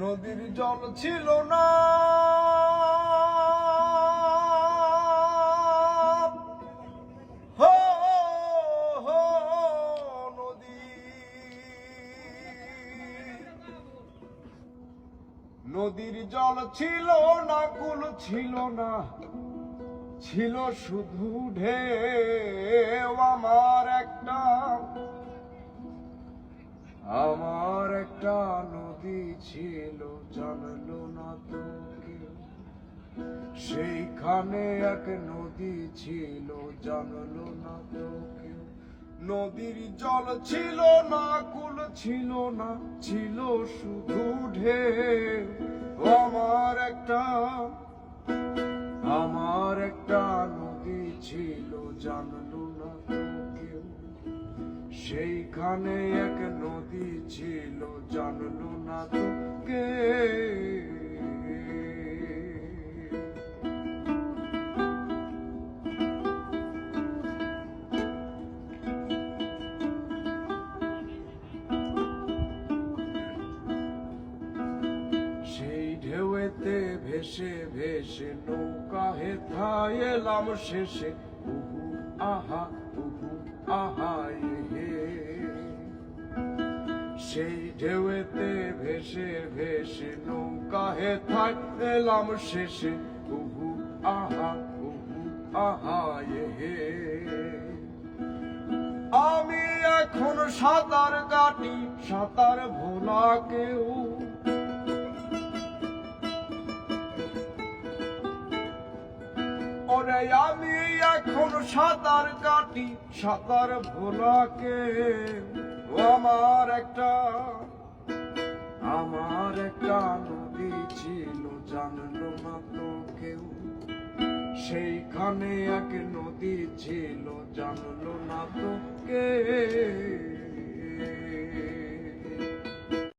নদীর জল ছিল না, হো হো নদী। নদীর জল ছিল না, কুল ছিল না, ছিল শুধু ঢেউ। আমার একটা নদী ছিল, জানলো না তো কেউ। সেইখানে এক নদী ছিল, জানলো না তো কেউ। নদীর জল ছিল না, কুল ছিল না, ছিল শুধু ঢেউ। আমার একটা নদী ছিল, জানলো না তো কেউ। সেইখানে এক নদী ছিল, জানলো না তো কেউ। সেই ঢেউতে ভেসে ভেসে নৌকা হেথায় এলাম শেষে। উহু আহা, উহু আহা হে। সেই ঢেউতে ভেসে ভেসে নৌকা হেথায় এলাম শেষে। উহু আহা, উহু আহা হে। আমি এখন সাঁতার কাটি, সাঁতার ভোলা কেউ। ওরে আমি এখন সাঁতার কাটি, সাঁতার ভোলা কেউ। আমার একটা নদী ছিল, জানলো না তো কেউ। সেইখানে এক নদী ছিল, জানলো না তো কেউ।